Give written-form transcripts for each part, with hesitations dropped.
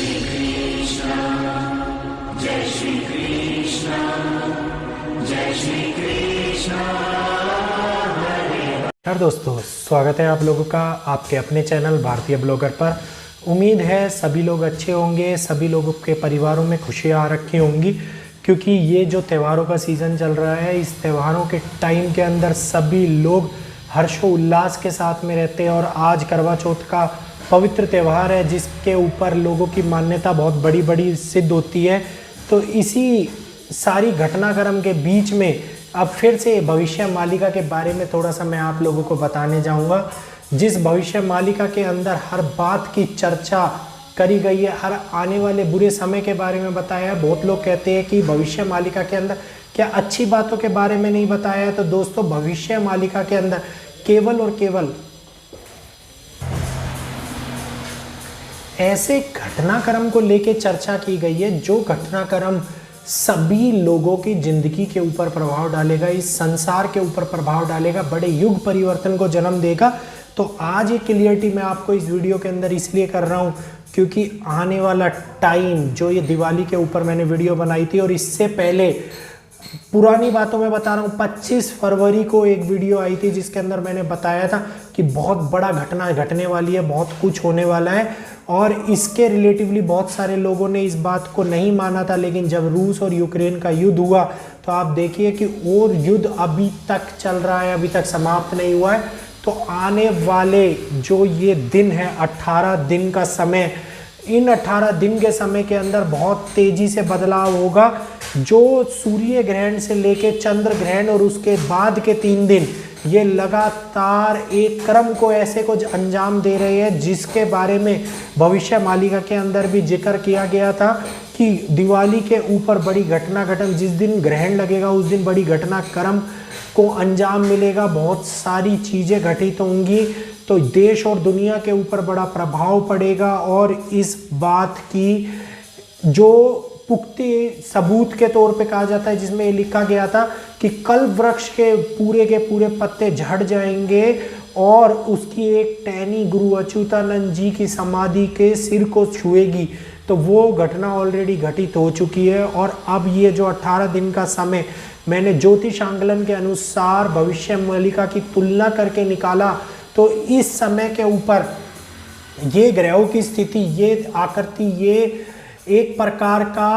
श्री कृष्ण, जय श्री कृष्ण, जय श्री कृष्ण। नमस्कार दोस्तों, स्वागत है आप लोगों का आपके अपने चैनल भारतीय ब्लॉगर पर। उम्मीद है सभी लोग अच्छे होंगे, सभी लोगों के परिवारों में खुशियाँ आ रखी होंगी, क्योंकि ये जो त्योहारों का सीज़न चल रहा है, इस त्योहारों के टाइम के अंदर सभी लोग हर्षोल्लास के साथ में रहते हैं। और आज करवा चौथ का पवित्र त्यौहार है, जिसके ऊपर लोगों की मान्यता बहुत बड़ी बड़ी सिद्ध होती है। तो इसी सारी घटनाक्रम के बीच में अब फिर से भविष्य मालिका के बारे में थोड़ा सा मैं आप लोगों को बताने जाऊंगा, जिस भविष्य मालिका के अंदर हर बात की चर्चा करी गई है, हर आने वाले बुरे समय के बारे में बताया है। बहुत लोग कहते हैं कि भविष्य मालिका के अंदर क्या अच्छी बातों के बारे में नहीं बताया है। तो दोस्तों, भविष्य मालिका के अंदर केवल और केवल ऐसे घटनाक्रम को लेकर चर्चा की गई है जो घटनाक्रम सभी लोगों की जिंदगी के ऊपर प्रभाव डालेगा, इस संसार के ऊपर प्रभाव डालेगा, बड़े युग परिवर्तन को जन्म देगा। तो आज ये क्लियरिटी मैं आपको इस वीडियो के अंदर इसलिए कर रहा हूँ क्योंकि आने वाला टाइम, जो ये दिवाली के ऊपर मैंने वीडियो बनाई थी और इससे पहले पुरानी बातों में बता रहा हूँ, 25 फरवरी को एक वीडियो आई थी जिसके अंदर मैंने बताया था कि बहुत बड़ा घटना घटने वाली है, बहुत कुछ होने वाला है। और इसके रिलेटिवली बहुत सारे लोगों ने इस बात को नहीं माना था, लेकिन जब रूस और यूक्रेन का युद्ध हुआ तो आप देखिए कि और युद्ध अभी तक चल रहा है, अभी तक समाप्त नहीं हुआ है। तो आने वाले जो ये दिन है, 18 दिन का समय, इन 18 दिन के समय के अंदर बहुत तेजी से बदलाव होगा। जो सूर्य ग्रहण से लेके चंद्र ग्रहण और उसके बाद के 3 दिन, ये लगातार एक क्रम को ऐसे कुछ अंजाम दे रहे हैं जिसके बारे में भविष्य मालिका के अंदर भी जिक्र किया गया था कि दिवाली के ऊपर बड़ी घटनाक्रम, जिस दिन ग्रहण लगेगा उस दिन बड़ी घटनाक्रम को अंजाम मिलेगा, बहुत सारी चीज़ें घटित होंगी। तो देश और दुनिया के ऊपर बड़ा प्रभाव पड़ेगा। और इस बात की जो पुख्ती सबूत के तौर पे कहा जाता है, जिसमें ये लिखा गया था कि कल्प वृक्ष के पूरे पत्ते झड़ जाएंगे और उसकी एक टहनी गुरु अच्युतानंद जी की समाधि के सिर को छुएगी। तो वो घटना ऑलरेडी घटित हो चुकी है। और अब ये जो 18 दिन का समय मैंने ज्योतिष आंकलन के अनुसार भविष्य मालिका की तुलना करके निकाला, तो इस समय के ऊपर ये ग्रहों की स्थिति, ये आकृति, ये एक प्रकार का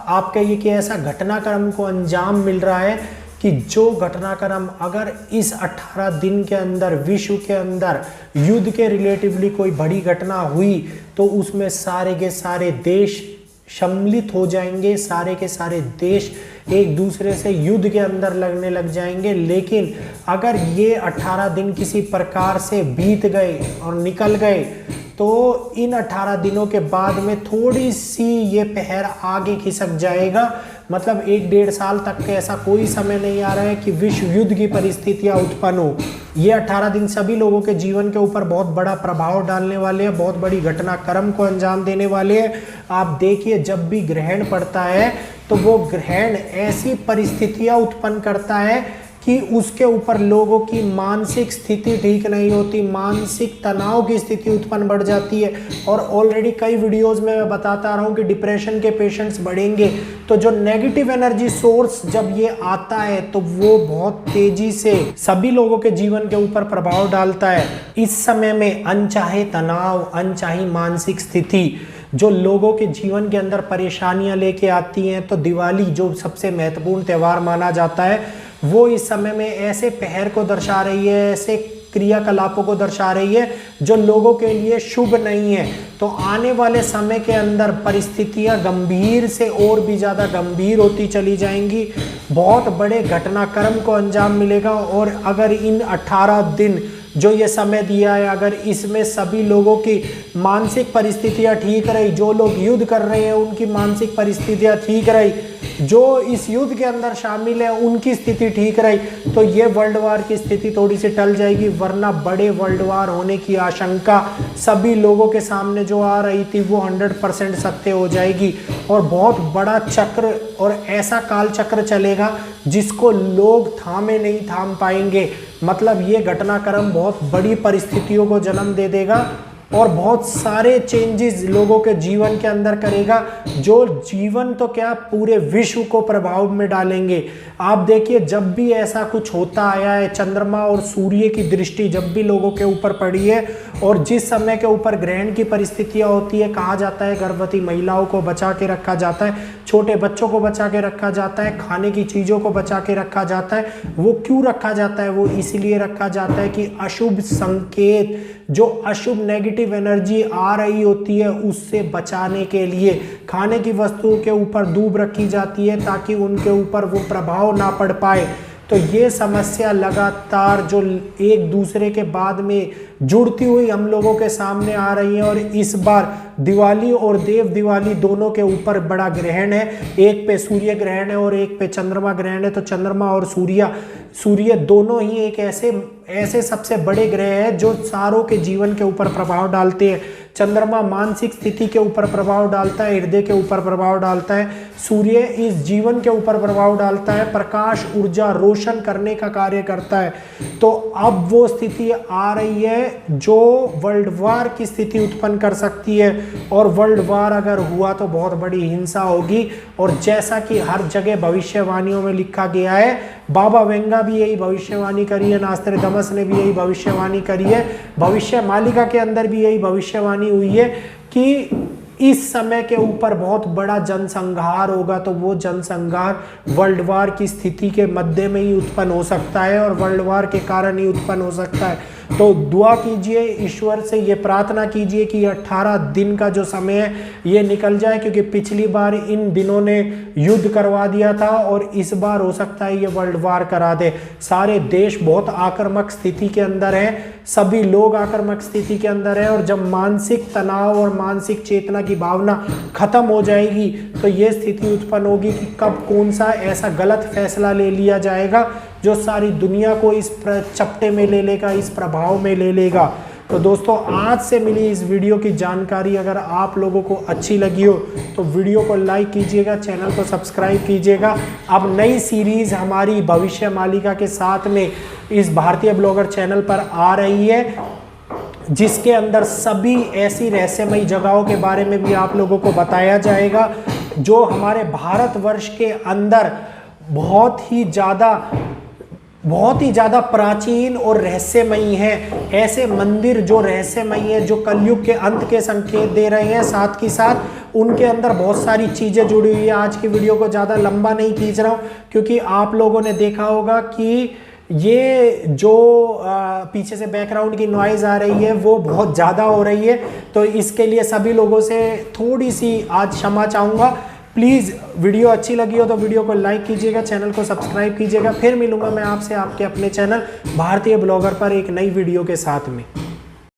आप कहिए कि ऐसा घटनाक्रम को अंजाम मिल रहा है कि जो घटनाक्रम अगर इस 18 दिन के अंदर विश्व के अंदर युद्ध के रिलेटिवली कोई बड़ी घटना हुई तो उसमें सारे के सारे देश सम्मिलित हो जाएंगे, सारे के सारे देश एक दूसरे से युद्ध के अंदर लगने लग जाएंगे। लेकिन अगर ये 18 दिन किसी प्रकार से बीत गए और निकल गए तो इन 18 दिनों के बाद में थोड़ी सी ये पहर आगे खिसक जाएगा। मतलब 1-1.5 साल तक के ऐसा कोई समय नहीं आ रहा है कि विश्व युद्ध की परिस्थितियां उत्पन्न हो। ये 18 दिन सभी लोगों के जीवन के ऊपर बहुत बड़ा प्रभाव डालने वाले हैं, बहुत बड़ी घटनाक्रम को अंजाम देने वाले हैं। आप देखिए, जब भी ग्रहण पड़ता है तो वो ग्रहण ऐसी परिस्थितियां उत्पन्न करता है कि उसके ऊपर लोगों की मानसिक स्थिति ठीक नहीं होती, मानसिक तनाव की स्थिति उत्पन्न बढ़ जाती है। और ऑलरेडी कई वीडियोस में मैं बताता रहा हूँ कि डिप्रेशन के पेशेंट्स बढ़ेंगे। तो जो नेगेटिव एनर्जी सोर्स जब ये आता है तो वो बहुत तेजी से सभी लोगों के जीवन के ऊपर प्रभाव डालता है। इस समय में अनचाहे तनाव, अनचाही मानसिक स्थिति जो लोगों के जीवन के अंदर परेशानियां लेके आती हैं, तो दिवाली जो सबसे महत्वपूर्ण त्यौहार माना जाता है वो इस समय में ऐसे पहर को दर्शा रही है, ऐसे क्रियाकलापों को दर्शा रही है जो लोगों के लिए शुभ नहीं है। तो आने वाले समय के अंदर परिस्थितियां गंभीर से और भी ज़्यादा गंभीर होती चली जाएंगी, बहुत बड़े घटनाक्रम को अंजाम मिलेगा। और अगर इन 18 दिन जो ये समय दिया है, अगर इसमें सभी लोगों की मानसिक परिस्थितियां ठीक रही, जो लोग युद्ध कर रहे हैं उनकी मानसिक परिस्थितियां ठीक रही, जो इस युद्ध के अंदर शामिल है उनकी स्थिति ठीक रही, तो ये वर्ल्ड वार की स्थिति थोड़ी सी टल जाएगी। वरना बड़े वर्ल्ड वार होने की आशंका सभी लोगों के सामने जो आ रही थी वो 100% सत्य हो जाएगी। और बहुत बड़ा चक्र और ऐसा काल चक्र चलेगा जिसको लोग थामे नहीं थाम पाएंगे। मतलब ये घटनाक्रम बहुत बड़ी परिस्थितियों को जन्म दे देगा और बहुत सारे चेंजेस लोगों के जीवन के अंदर करेगा, जो जीवन तो क्या पूरे विश्व को प्रभाव में डालेंगे। आप देखिए, जब भी ऐसा कुछ होता आया है, चंद्रमा और सूर्य की दृष्टि जब भी लोगों के ऊपर पड़ी है और जिस समय के ऊपर ग्रहण की परिस्थितियां होती है, कहा जाता है गर्भवती महिलाओं को बचा के रखा जाता है, छोटे बच्चों को बचा के रखा जाता है, खाने की चीज़ों को बचा के रखा जाता है। वो क्यों रखा जाता है? वो इसलिए रखा जाता है कि अशुभ संकेत, जो अशुभ नेगेटिव एनर्जी आ रही होती है, उससे बचाने के लिए खाने की वस्तुओं के ऊपर दूब रखी जाती है ताकि उनके ऊपर वो प्रभाव ना पड़ पाए। तो ये समस्या लगातार जो एक दूसरे के बाद में जुड़ती हुई हम लोगों के सामने आ रही है। और इस बार दिवाली और देव दिवाली दोनों के ऊपर बड़ा ग्रहण है, एक पे सूर्य ग्रहण है और एक पे चंद्रमा ग्रहण है। तो चंद्रमा और सूर्य दोनों ही एक ऐसे सबसे बड़े ग्रह हैं जो सारों के जीवन के ऊपर प्रभाव डालते हैं। चंद्रमा मानसिक स्थिति के ऊपर प्रभाव डालता है, हृदय के ऊपर प्रभाव डालता है, सूर्य इस जीवन के ऊपर प्रभाव डालता है, प्रकाश ऊर्जा रोशन करने का कार्य करता है। तो अब वो स्थिति आ रही है जो वर्ल्ड वार की स्थिति उत्पन्न कर सकती है, और वर्ल्ड वार अगर हुआ तो बहुत बड़ी हिंसा होगी। और जैसा कि हर जगह भविष्यवाणियों में लिखा गया है, बाबा वेंगा भी यही भविष्यवाणी करी है, नास्ट्रेडमस ने भी यही भविष्यवाणी करी है, भविष्य मालिका के अंदर भी यही भविष्यवाणी हुई है कि इस समय के ऊपर बहुत बड़ा जनसंहार होगा। तो वो जनसंहार वर्ल्ड वार की स्थिति के मध्य में ही उत्पन्न हो सकता है और वर्ल्ड वार के कारण ही उत्पन्न हो सकता है। तो दुआ कीजिए, ईश्वर से ये प्रार्थना कीजिए कि 18 दिन का जो समय है ये निकल जाए, क्योंकि पिछली बार इन दिनों ने युद्ध करवा दिया था और इस बार हो सकता है ये वर्ल्ड वार करा दे। सारे देश बहुत आक्रामक स्थिति के अंदर हैं, सभी लोग आक्रामक स्थिति के अंदर हैं, और जब मानसिक तनाव और मानसिक चेतना की भावना खत्म हो जाएगी तो ये स्थिति उत्पन्न होगी कि कब कौन सा ऐसा गलत फैसला ले लिया जाएगा जो सारी दुनिया को इस चपटे में ले लेगा, इस प्रभाव में ले लेगा। तो दोस्तों, आज से मिली इस वीडियो की जानकारी अगर आप लोगों को अच्छी लगी हो तो वीडियो को लाइक कीजिएगा, चैनल को सब्सक्राइब कीजिएगा। अब नई सीरीज हमारी भविष्य मालिका के साथ में इस भारतीय ब्लॉगर चैनल पर आ रही है, जिसके अंदर सभी ऐसी रहस्यमयी जगहों के बारे में भी आप लोगों को बताया जाएगा जो हमारे भारतवर्ष के अंदर बहुत ही ज़्यादा प्राचीन और रहस्यमयी हैं। ऐसे मंदिर जो रहस्यमयी है, जो कलयुग के अंत के संकेत दे रहे हैं, साथ ही साथ उनके अंदर बहुत सारी चीज़ें जुड़ी हुई है। आज की वीडियो को ज़्यादा लंबा नहीं खींच रहा हूँ, क्योंकि आप लोगों ने देखा होगा कि ये जो पीछे से बैकग्राउंड की नॉइज़ आ रही है वो बहुत ज़्यादा हो रही है। तो इसके लिए सभी लोगों से थोड़ी सी आज क्षमा चाहूँगा। प्लीज़ वीडियो अच्छी लगी हो तो वीडियो को लाइक कीजिएगा, चैनल को सब्सक्राइब कीजिएगा। फिर मिलूंगा मैं आपसे आपके अपने चैनल भारतीय ब्लॉगर पर एक नई वीडियो के साथ में।